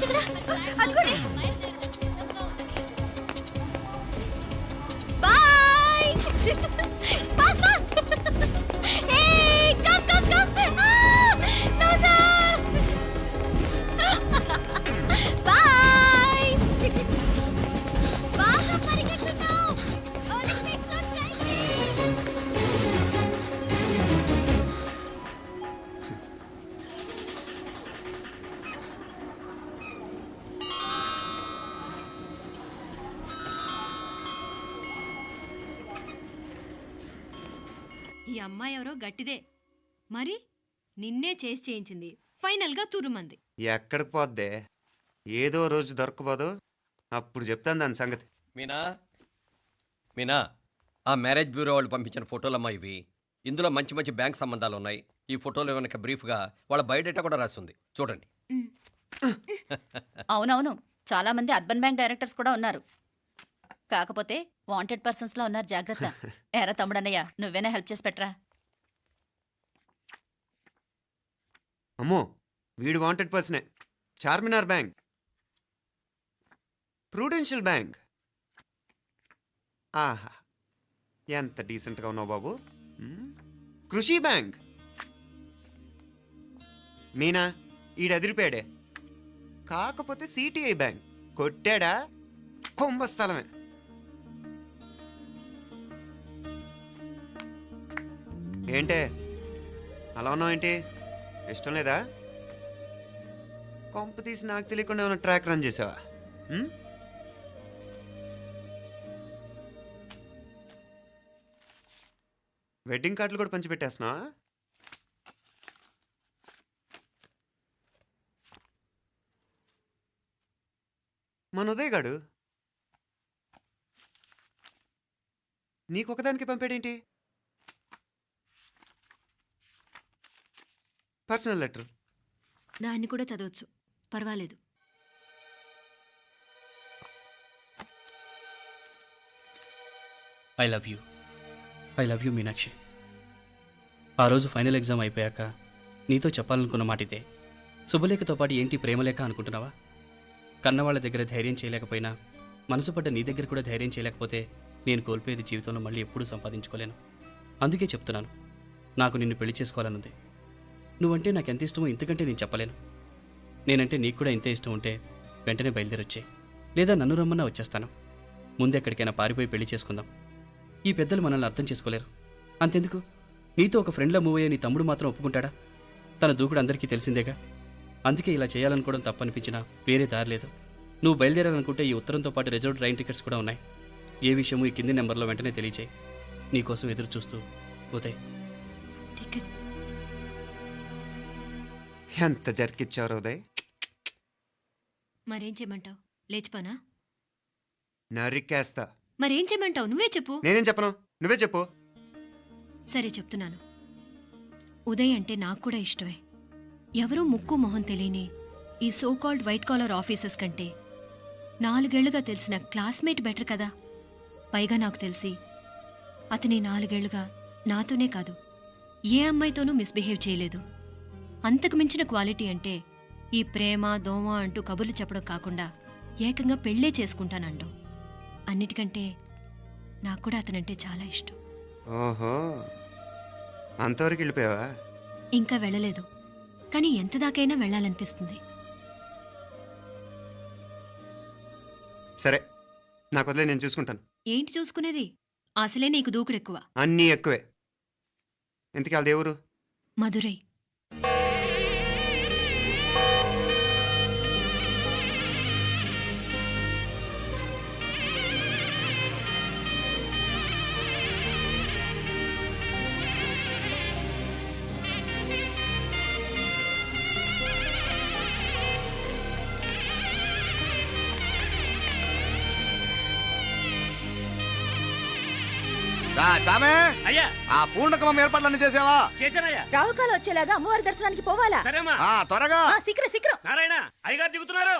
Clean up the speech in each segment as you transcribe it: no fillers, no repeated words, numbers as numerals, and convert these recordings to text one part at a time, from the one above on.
రాజు ఇక్కడ అనుకోండి. Boy fast fast. Hey come come come. Loser boy. బాగా పరిగెడుతున్నావు. ఒలింపిక్స్ లో ట్రై చేయి. ఈ అమ్మాయి ఎవరో గట్టిదే మరి నిన్నే చేసి చేయించింది ఫైనల్గా తురుమంది. ఎక్కడికి పోద్దే ఏదో రోజు దొరకపోదు అప్పుడు చెప్తాను దాని సంగతి. మీనా మీనా ఆ మ్యారేజ్ బ్యూరో వాళ్ళు పంపించిన ఫోటోలమ్మా ఇవి. ఇందులో మంచి మంచి బ్యాంక్ సంబంధాలు ఉన్నాయి. ఈ ఫోటోలు వెనక బ్రీఫ్గా వాళ్ళ బయోడేటా కూడా రాస్తుంది, చూడండి. అవునవును, చాలా మంది అర్బన్ బ్యాంక్ డైరెక్టర్స్ కూడా ఉన్నారు. కాకపోతే వాంటెడ్ పర్సన్స్ లో ఉన్నారు, జాగ్రత్త. ఎరా తమ్ముడన్నయ్య, నువ్వేనా హెల్ప్ చేసి పెట్టరా. అమ్మో వీడు వాంటెడ్ పర్సనే. Charminar bank, prudential bank. ఆహా ఎంత డీసెంట్గా ఉన్నావు బాబు. కృషి బ్యాంక్. మీనా ఈడు ఎదిరిపోయాడే. కాకపోతే సిటిఐ బ్యాంక్ కొట్టాడా కుంభస్థలమే. ఏంటే అలా ఉన్నావు ఏంటి? ఇష్టం లేదా? కొంప తీసి నాకు తెలియకుండా ఏమైనా ట్రాక్ రన్ చేసావా? వెడ్డింగ్ కార్డులు కూడా పంచిపెట్టేస్తున్నా. మన ఉదయ్ గాడు నీకొకదానికి పంపాడేంటి? Personal letter. దాన్ని కూడా చదవచ్చు, పర్వాలేదు. I love you Meenakshi. ఆ రోజు ఫైనల్ ఎగ్జామ్ అయిపోయాక నీతో చెప్పాలనుకున్న మాట ఇదే. శుభలేఖతో పాటు ఏంటి ప్రేమలేఖ అనుకుంటున్నావా? కన్నవాళ్ళ దగ్గర ధైర్యం చేయలేకపోయినా మనసు పడ్డ నీ దగ్గర కూడా ధైర్యం చేయలేకపోతే నేను కోల్పోయేది జీవితంలో మళ్ళీ ఎప్పుడూ సంపాదించుకోలేను. అందుకే చెప్తున్నాను, నాకు నిన్ను పెళ్లి చేసుకోవాలనుంది. నువ్వంటే నాకు ఎంత ఇష్టమో ఇంతకంటే నేను చెప్పలేను. నేనంటే నీకు కూడా ఇంతే ఇష్టం ఉంటే వెంటనే బయలుదేరొచ్చాయి, లేదా నన్ను రమ్మన్నా వచ్చేస్తాను. ముందు ఎక్కడికైనా పారిపోయి పెళ్లి చేసుకుందాం. ఈ పెద్దలు మనల్ని అర్థం చేసుకోలేరు. అంతెందుకు, నీతో ఒక ఫ్రెండ్లా మూవ్ అయ్యే నీ తమ్ముడు మాత్రం ఒప్పుకుంటాడా? తన దూకుడు అందరికీ తెలిసిందేగా. అందుకే ఇలా చేయాలనుకోవడం తప్పనిపించినా వేరే దారి లేదు. నువ్వు బయలుదేరాలనుకుంటే ఈ ఉత్తరంతో పాటు రిజర్వ్ ట్రైన్ టికెట్స్ కూడా ఉన్నాయి. ఏ విషయమూ ఈ కింది నెంబర్లో వెంటనే తెలియచేయి. నీకోసం ఎదురు చూస్తూ ఉదయ్. ఎంత జరికిచ్చారు ఉదయ్. మరేం చేయమంటావు? లేచిపోనా? నరికేస్తా. మరేం చేయమంటావు? నువ్వే చెప్పు. నేనేం చెప్పను, నువ్వే చెప్పు. సరే చెప్తున్నాను. ఉదయ్ అంటే నాకు కూడా ఇష్టమే. ఎవరూ ముక్కు మొహం తెలియని ఈ సోకాల్డ్ వైట్ కాలర్ ఆఫీసర్స్ కంటే 4 ఏళ్లుగా తెలిసిన క్లాస్మేట్ బెటర్ కదా. పైగా నాకు తెలిసి అతని 4 ఏళ్లుగా నాతోనే కాదు ఏ అమ్మాయితోనూ మిస్బిహేవ్ చేయలేదు. అంతకు మించిన క్వాలిటీ అంటే ఈ ప్రేమ దోమ అంటూ కబుర్లు చెప్పడం కాకుండా ఏకంగా పెళ్ళే చేసుకుంటానండు. అన్నిటికంటే నాకు కూడా అతనంటే చాలా ఇష్టం. ఓహో అంతవరకు వెళ్ళిపోయావా? ఇంకా వెళ్ళలేదు, కానీ ఎంత దాకైనా వెళ్ళాలనిపిస్తుంది. సరే నాకు వదిలే, నేను చూసుకుంటాను. ఏంటి చూసుకునేది? అసలే నీకు దూకుడెక్కువ. అన్నీ ఎక్కువే. ఇంతకీ వాళ్ళ దేవురు? మధురై. చామే అయ్యా, ఆ పూర్ణకమం ఏర్పాట్లన్నీ చేసావా? చేశానయ్యా. రాహుకాలం వచ్చేలాగా అమ్మవారి దర్శనానికి పోవాలా? సరేమ్మా. త్వరగా శీఘ్రం శీఘ్రం. నారాయణ అయ్యగారు దిగుతున్నారు.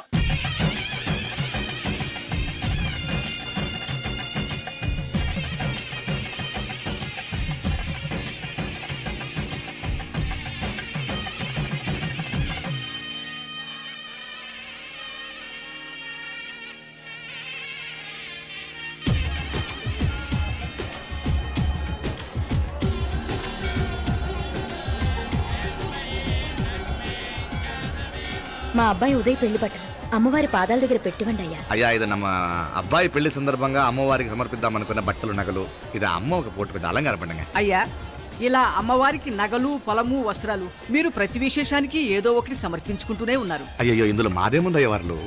మా అబ్బాయి ఉదయ్ పెళ్లి బట్టలు అమ్మవారి పాదాల దగ్గర పెట్టివండి అయ్యా. అయ్యా ఇది నమ్మ అబ్బాయి పెళ్లి సందర్భంగా అమ్మవారికి సమర్పిద్దాం అనుకున్న బట్టలు నగలు ఇది అమ్మ ఒక పూట పెద్ద అలంకార పండుగ. అయ్యా ఇలా అమ్మవారికి నగలు పొలము వస్త్రాలు మీరు ప్రతి విశేషానికి ఏదో ఒకటి సమర్పించుకుంటూనే ఉన్నారు. అయ్యయ్యో ఇందులో మాదేముందయ్య వాళ్ళు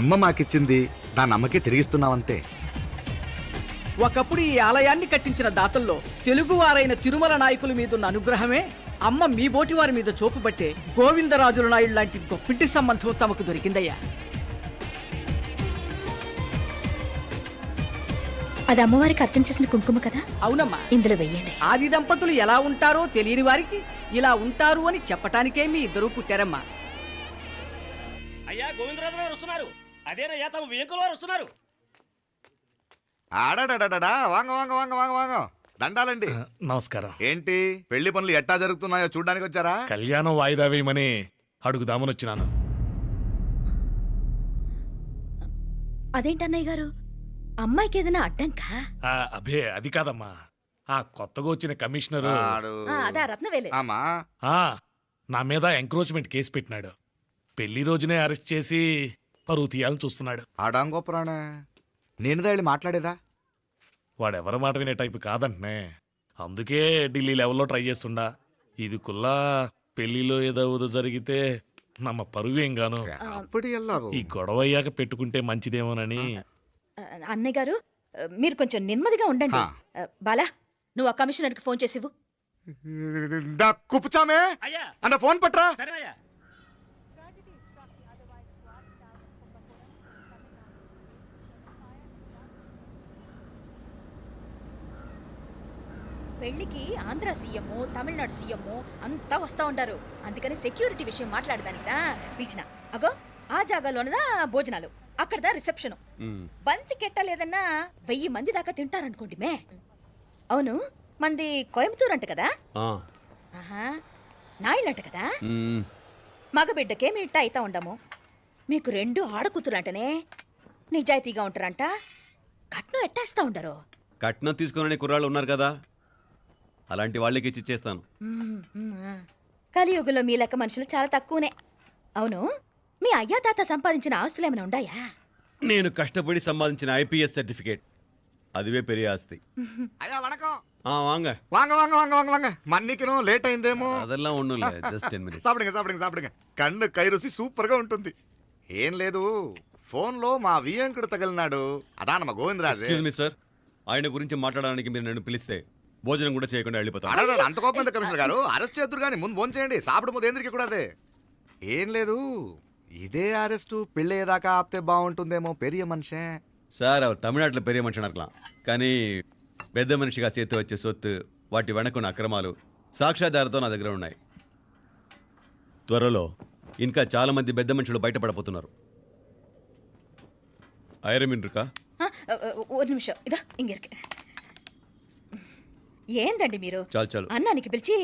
అమ్మ మాకిచ్చింది దాన్ని అమ్మకే తిరిగిస్తున్నామంతే. ఒకప్పుడు ఈ ఆలయాన్ని కట్టించిన దాతల్లో తెలుగువారైన తిరుమల నాయకుల మీదున్న అనుగ్రహమే అమ్మ మీ బోటి వారి మీద చూపుబట్టే గోవిందరాజుల నాయుడు లాంటి గొప్పింటి సంబంధం తమకు దొరికిందయ్యా. అది అమ్మవారికి అర్చన చేసిన కుంకుమ కదా, అవునమ్మా. ఇందులో వెయ్యండి. ఆది దంపతులు ఎలా ఉంటారో తెలియని వారికి ఇలా ఉంటారు అని చెప్పటానికే మీ ఇద్దరు పుట్టారమ్మా. అయ్యా గోవిందరాజు గారు వస్తున్నారు. అదేనయ్యా తమ వెంకుల వారు వస్తున్నారు. ఆడాడా వాంగ వాంగ వాంగ వాంగ వాంగ దండాలండి. నమస్కారం. ఏంటి పెళ్లి పనులు ఎట్టా జరుగుతున్నాయో చూడడానికి వచ్చారా? కళ్యాణం వాయిదా వేయమని అడుగుదామని వచ్చినాను. అదేంటన్నయ్య గారు, అమ్మాయికి ఏదైనా అడ్డంకా? అబే అది కాదమ్మా, ఆ కొత్తగా వచ్చిన కమిషనరు అదా రత్నవేలే. ఆమా ఆ, నా మీద ఎంక్రోచ్మెంట్ కేసు పెట్టినాడు. పెళ్లి రోజునే అరెస్ట్ చేసి పరువు తీయాలని చూస్తున్నాడు. ఆడాంగో పురాణ నేను వెళ్ళి మాట్లాడేదా? వాడెవరి మాట వినే టైపు కాదంటనే. అందుకే ఢిల్లీ లెవెల్లో ట్రై చేస్తుండా. ఇది కుల్లా పెళ్లిలో ఏదో జరిగితే నమ్మ పరువేం గాను. అప్పుడు ఎల్లావు ఈ గొడవ అయ్యాక పెట్టుకుంటే మంచిదేమోనని. అన్నయ్య గారు మీరు కొంచెం నెమ్మదిగా ఉండండి. బాలా నువ్వు ఆ కమిషనర్కి ఫోన్ చేసివు. కుప్పుచామే అన్న ఫోన్ పట్రా. పెళ్లికి ఆంధ్ర సీఎం తమిళనాడు సీఎం అంతా వస్తా ఉంటారు. అందుకని సెక్యూరిటీ విషయం మాట్లాడదానికిదా పిలిచిన. అగో ఆ జాగాలోనదా భోజనాలు, అక్కడదా రిసెప్షన్. బంతి కెట్టలేదన్నా 1000 మంది దాకా తింటారనుకోండి మే. అవును మంది కోయంబత్తూర్ అంట కదా? ఆహా నాయుళ్ళంట కదా? మగబిడ్డకే మీ ఇట్ట అయితా ఉండము. మీకు 2 ఆడకూతురంటనే నిజాయితీగా ఉంటారంట. కట్నం ఎట్టేస్తా ఉండరు. కట్నం తీసుకునే కుర్రాళ్ళు ఉన్నారు కదా, అలాంటి వాళ్ళకి ఇచ్చేస్తాను. కలియుగంలో మీ లెక్క మనుషులు చాలా తక్కువనే. అవును మీ అయ్యా తాత సంపాదించిన ఆస్తులు ఏమైనా ఉన్నాయా? నేను కష్టపడి సంపాదించిన ఐపీఎస్ సర్టిఫికేట్, అదివే పెరిగే ఆస్తి. అయ్యా వణకం. వాంగ వాంగ వాంగ వాంగ వాంగ వాంగ మన్నికిను లేట్ అయిందేమో. అదెల్లా ఉండు, జస్ట్ 10 minutes. సాப்பிடுங்க కన్ను కైరుసి సూపర్ గా ఉంటుంది. ఏం లేదు ఫోన్ లో మా వియంకుడు తగిలినాడు. అదా నమ్మ గోవిందరాజు. ఎక్స్క్యూజ్ మీ సార్, ఆయన గురించి మాట్లాడడానికి మీరు నన్ను పిలిస్తే భోజనం కూడా చేయకుండా వెళ్ళిపోతాను. అంత కోపం ఎంత కమిషనర్ గారు? అరెస్ట్ చేద్దరు కానీ ముందు ఫోన్ చేయండి. సాపిడు ముందు ఎందుకు కూడా అదే. ఏం లేదు ఇదే అరెస్టు పెళ్ళేదాకా ఆపితే బాగుంటుందేమో. పెరియ మనిషే సార్, அவர் తమిళనాడులో పెరిగే మనిషి అనర్కలాం, కానీ పెద్ద మనిషిగా చేతి వచ్చే సొత్తు, వాటి వెనకున్న అక్రమాలు సాక్ష్యాధారాలతో నా దగ్గర ఉన్నాయి. త్వరలో ఇంకా చాలా మంది పెద్ద మనుషులు బయటపడబోతున్నారు. ఐరమిన్రుకా ஒரு நிமிஷம் இதோ இங்க இருக்கு. ఏందండి మీరు చాలు అన్నానికి పిలిచి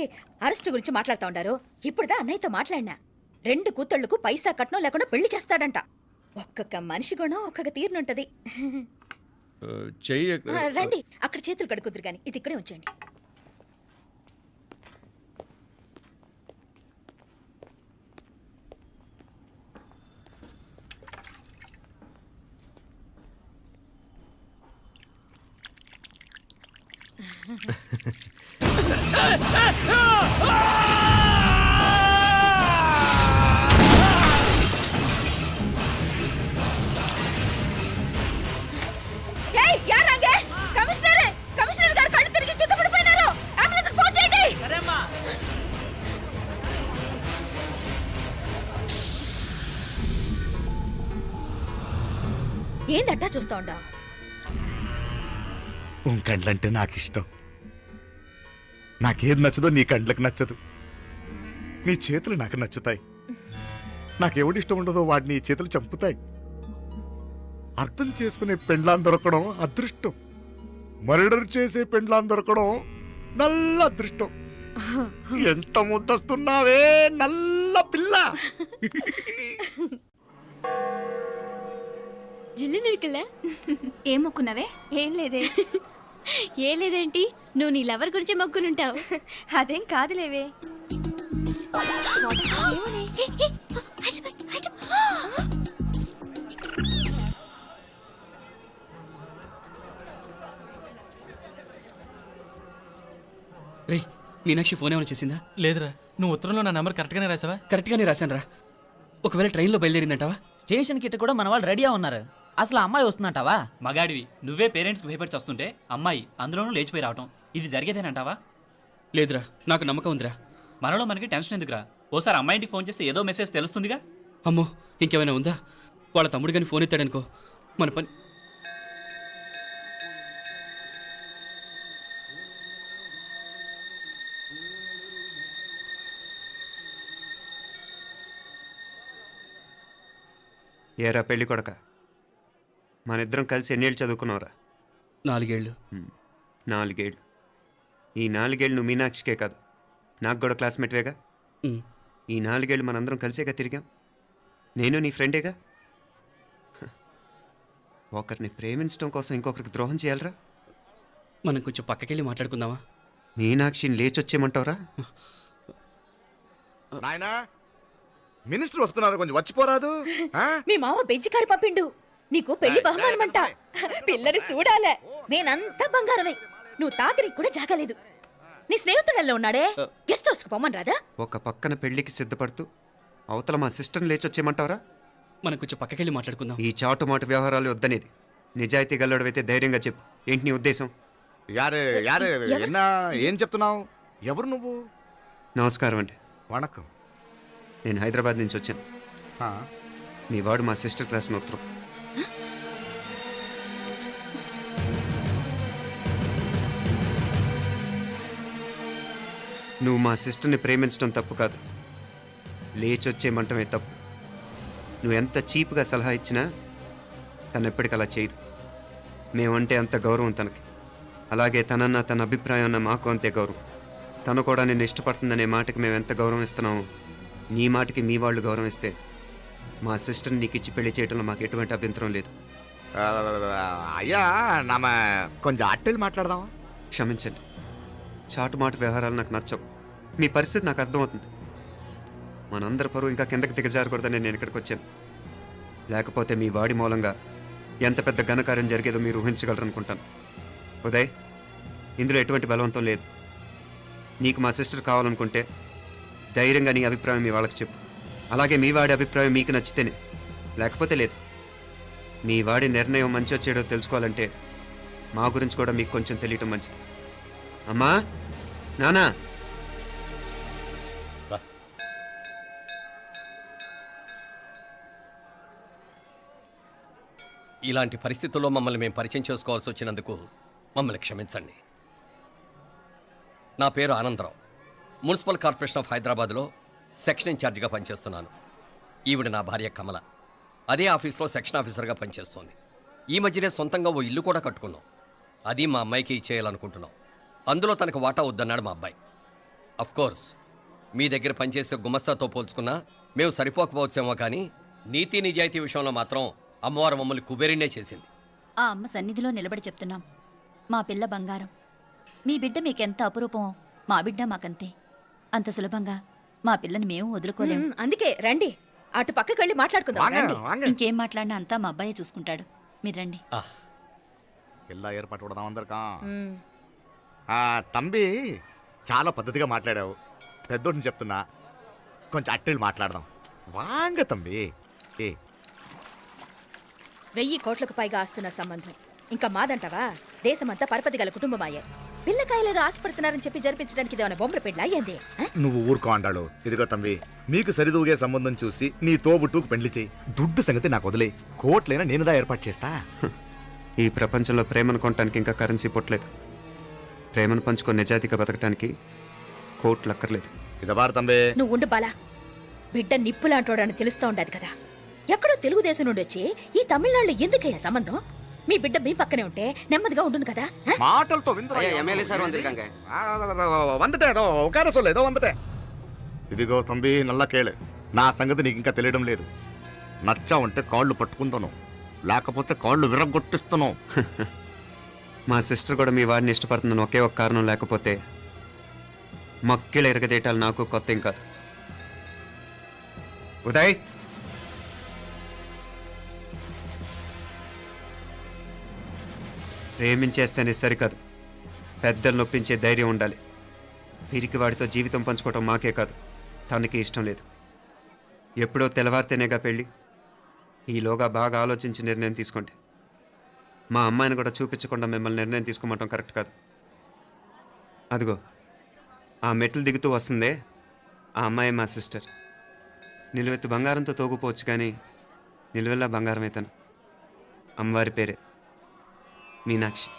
అరెస్ట్ గురించి మాట్లాడుతూ ఉండారు. ఇప్పుడుదా అన్నయ్యతో మాట్లాడినా 2 కూతుళ్లకు పైసా కట్నం లేకుండా పెళ్లి చేస్తాడంట. ఒక్కొక్క మనిషి గుణం ఒక్కొక్క తీరునుంటది. చెయ్యి రండి అక్కడ చేతులు కడుకుదురు గాని ఇది ఇక్కడే ఉంచండి. కమిషనర్ గారు కళ్ళు తిరిగి కింద పడిపోయినారు. అంబులెన్స్ ఫోన్ చేయండి. ఏందట్టా చూస్తా ఉండా? కండ్లంటే నాకు ఇష్టం. నాకేది నచ్చదో నీ కండ్లకు నచ్చదు. నీ చేతులు నాకు నచ్చుతాయి. నాకెవడి ఇష్టం ఉండదో వాడు నీ చేతులు చంపుతాయి. అర్థం చేసుకునే పెండ్లాం దొరకడం అదృష్టం. మర్డర్ చేసే పెండ్లాం దొరకడం నల్ల అదృష్టం. ఎంత ముద్దస్తున్నావే నల్ల పిల్ల. జిల్లు నిరుకులే ఏం మొక్కున్నావే? ఏం లేదే. ఏ లేదేంటి, నువ్వు నీ లవర్ గురించి మొక్కునుంటావు. అదేం కాదులేవే. ఏ, ఏ, హైట్ రే మీనాక్షి ఫోన్ ఏమైనా చేసిందా? లేదురా, నువ్వు ఉత్తరంలో నా నెంబర్ కరెక్ట్గానే రాసావా? కరెక్ట్గానే రాశాను రా. ఒకవేళ ట్రైన్లో బయలుదేరిందంటావా? స్టేషన్ కిட்ட కూడా మన వాళ్ళు రెడీగా ఉన్నారు. అసలు ఆ అమ్మాయి వస్తుందంటావా? మగాడివి నువ్వే పేరెంట్స్కి భయపడి వస్తుంటే అమ్మాయి అందులోనూ లేచిపోయి రావటం ఇది జరిగేదేనంటావా? లేదురా, నాకు నమ్మకం ఉందిరా. మనలో మనకి టెన్షన్ ఎందుకురా? ఓసారి అమ్మాయి ఇంటికి ఫోన్ చేస్తే ఏదో మెసేజ్ తెలుస్తుందిగా. అమ్మో, ఇంకేమైనా ఉందా? వాళ్ళ తమ్ముడు కానీ ఫోన్ ఎత్తాడనుకో, మన పని. ఏరా పెళ్ళి కొడక, మన ఇద్దరం కలిసి ఎన్నేళ్ళు చదువుకున్నావురా? 4 ఏళ్ళు. 4 ఏళ్ళు. ఈ 4 ఏళ్ళు నువ్వు మీనాక్షికే కాదు, నాకు కూడా క్లాస్మేట్వేగా. ఉమ్. ఈ 4 ఏళ్ళు మనందరం కలిసేగా తిరిగాం. నేను నీ ఫ్రెండేగా. హ. ఒకరిని ప్రేమించడం కోసం ఇంకొకరికి ద్రోహం చేయాలరా? మనం కొంచెం పక్కకెళ్ళి మాట్లాడుకుందామా? మీనాక్షిని లేచొచ్చేయమంటావురా? నాయనా, మినిస్టర్ వస్తున్నారు, కొంచెం వచ్చిపోరాదు. ఆ? మీ మామ బెంచి కారు పంపిండు నీకు పెళ్లి బహుమానమంట. పిల్లని చూడాలే, నేనంతా బంగారమే. నువ్వు తాకరికి కూడా జాగలేదు. నీ స్నేహితుడల్లో ఉన్నాడే, గెస్ట్ హౌస్కి పొమ్మని రాదా? ఒక పక్కన పెళ్లికి సిద్ధపడుతూ అవతల మా సిస్టర్ని లేచొచ్చేయమంటావురా? మనం కొంచెం పక్కకెళ్ళి మాట్లాడుకుందాం. ఈ చాటుమాటు వ్యవహారాలు వద్దనేది. నిజాయితీ గల్లడవైతే ధైర్యంగా చెప్పు, ఏంటి నీ ఉద్దేశం? యారే యారే ఎన్నా ఏం చెప్తున్నావు? ఎవరు నువ్వు? నమస్కారం అండి, వణకం. నేను హైదరాబాద్ నుంచి వచ్చాను. ఆ, మీ వాడు మా సిస్టర్ రాసిన ఉత్తరం. నువ్వు మా సిస్టర్ని ప్రేమించడం తప్పు కాదు, లేచొచ్చేయమంటమే తప్పు. నువ్వు ఎంత చీప్గా సలహా ఇచ్చినా తను ఎప్పటికీ అలా చేయదు. మేమంటే అంత గౌరవం తనకి, అలాగే తనన్న తన అభిప్రాయం అన్న మాకు అంతే గౌరవం. తను కూడా నిన్ను ఇష్టపడుతుందనే మాటకి మేము ఎంత గౌరవం ఇస్తున్నామో నీ మాటకి మీ వాళ్ళు గౌరవం ఇస్తే మా సిస్టర్ని నీకు ఇచ్చి పెళ్లి చేయడంలో మాకు ఎటువంటి అభ్యంతరం లేదు. అయ్యా నామ కొంచెం అట్టెళ్ళి మాట్లాడదామా? క్షమించండి, చాటుమాటు వ్యవహారాలు నాకు నచ్చవు. మీ పరిస్థితి నాకు అర్థమవుతుంది. మనందరి పరువు ఇంకా కిందకి దిగజారకూడదని నేను ఇక్కడికి వచ్చాను. లేకపోతే మీ వాడి మూలంగా ఎంత పెద్ద ఘనకార్యం జరిగేదో మీరు ఊహించగలరు అనుకుంటాను. ఉదయ్, ఇందులో ఎటువంటి బలవంతం లేదు. నీకు మా సిస్టర్ కావాలనుకుంటే ధైర్యంగా నీ అభిప్రాయం మీ వాళ్ళకి చెప్పు. అలాగే మీ వాడి అభిప్రాయం మీకు నచ్చితేనే, లేకపోతే లేదు. మీ వాడి నిర్ణయం మంచి వచ్చేయడో తెలుసుకోవాలంటే మా గురించి కూడా మీకు కొంచెం తెలియటం మంచిది. అమ్మా, నానా, ఇలాంటి పరిస్థితుల్లో మమ్మల్ని మేము పరిచయం చేసుకోవాల్సి వచ్చినందుకు మమ్మల్ని క్షమించండి. నా పేరు ఆనందరావు. మున్సిపల్ కార్పొరేషన్ ఆఫ్ హైదరాబాద్లో సెక్షన్ ఇన్ఛార్జిగా పనిచేస్తున్నాను. ఈవిడ నా భార్య కమల. అదే ఆఫీస్లో సెక్షన్ ఆఫీసర్గా పనిచేస్తోంది. ఈ మధ్యనే సొంతంగా ఓ ఇల్లు కూడా కట్టుకున్నాం. అది మా అమ్మాయికి ఇచ్చేయాలనుకుంటున్నాం. అందులో తనకు వాటా వద్దన్నాడు మా అబ్బాయి. అఫ్కోర్స్ మీ దగ్గర పనిచేసే గుమస్తాతో పోల్చుకున్నా మేము సరిపోకపోవచ్చేమో, కానీ నీతి నిజాయితీ విషయంలో మాత్రం అమ్మవారు మమ్మల్ని కుబేరినే చేసింది. ఆ అమ్మ సన్నిధిలో నిలబడి చెప్తున్నాం, మా పిల్ల బంగారం. మీ బిడ్డ మీకెంత అపురూపమో మా బిడ్డ మాకంతే. అంత సులభంగా మా పిల్లని మేము వదులుకోలేము. అందుకే రండి, అటు పక్కకి వెళ్ళి మాట్లాడుకుందాం. వాంగ, రండి. వాంగ. ఇంకేం మాట్లాడినా అంతా మా అబ్బాయే చూసుకుంటాడు. మీరు రండి. ఎలా ఏర్పాటు కొడదాం అందరికా? మ్. తంబి, చాలా పద్ధతిగా మాట్లాడావు. పెద్దోడిని చెప్తున్నా, కొంచెం అట్టెళ్ళి మాట్లాడదాం. వాంగ తంబి. 1000 కోట్లకు పైగా ఆస్తున్న సంబంధం ఇంకా మాదంటావా? దేశమంతా పరపతి గల కుటుంబమాయే. పిల్లకాయలుగా ఆశపడుతున్నారని చెప్పి జరిపించడానికి ఇదేమైనా బొమ్మర పెళ్ళి అయ్యింది? నువ్వు ఊరుకో అంటాడు. ఇదిగో తంబి, మీకు సరిదూగే సంబంధం చూసి నీ తోబుట్టుకు పెళ్లి చేయి. దుడ్డు సంగతి నాకు వదిలే, కోట్లైనా నేనుదా ఏర్పాటు చేస్తా. ఈ ప్రపంచంలో ప్రేమను కొనటానికి ఇంకా కరెన్సీ పుట్టలేదు. ప్రేమను పంచుకొని నిజాయితీగా బతకటానికి కోట్లు అక్కర్లేదు. ఇదబారు తంబి. నువ్వు ఉండు బాలా, బిడ్డ నిప్పులాంటోడని తెలుస్తూ ఉండదు కదా. ఎక్కడో తెలుగుదేశం నుండి వచ్చి ఈ తమిళనాడులో ఎందుకయ్యా సంబంధం? మీ బిడ్డ మీ పక్కనే ఉంటే నెమ్మదిగా ఉండును కదా. మాటలతో ఇదిగో తంబి, నల్ల కేళు. నా సంగతి నీకు ఇంకా తెలియడం లేదు. నచ్చా ఉంటే కాళ్ళు పట్టుకుంటాను, లేకపోతే కాళ్ళు విరగొట్టిస్తాను. మా సిస్టర్ కూడా మీ వాడిని ఇష్టపడుతుందని ఒకే ఒక కారణం లేకపోతే మక్కిళ్ళ ఎరగదేయటాలు నాకు కొత్త ఏం కాదు. ఉదయ్, ప్రేమించేస్తేనే సరికాదు, పెద్దలు నొప్పించే ధైర్యం ఉండాలి. వీరికి వాడితో జీవితం పంచుకోవటం మాకే కాదు తనకి ఇష్టం లేదు. ఎప్పుడో తెల్లవారితేనేగా పెళ్ళి. ఈలోగా బాగా ఆలోచించి నిర్ణయం తీసుకోండి. మా అమ్మాయిని కూడా చూపించకుండా మిమ్మల్ని నిర్ణయం తీసుకోమంటాం కరెక్ట్ కాదు. అదిగో ఆ మెట్లు దిగుతూ వస్తుందే ఆ అమ్మాయి మా సిస్టర్. నిలువెత్తు బంగారంతో తోగుపోవచ్చు కానీ నిలువెల్లా బంగారం అవుతాను. అమ్మవారి పేరే మీనాక్షి.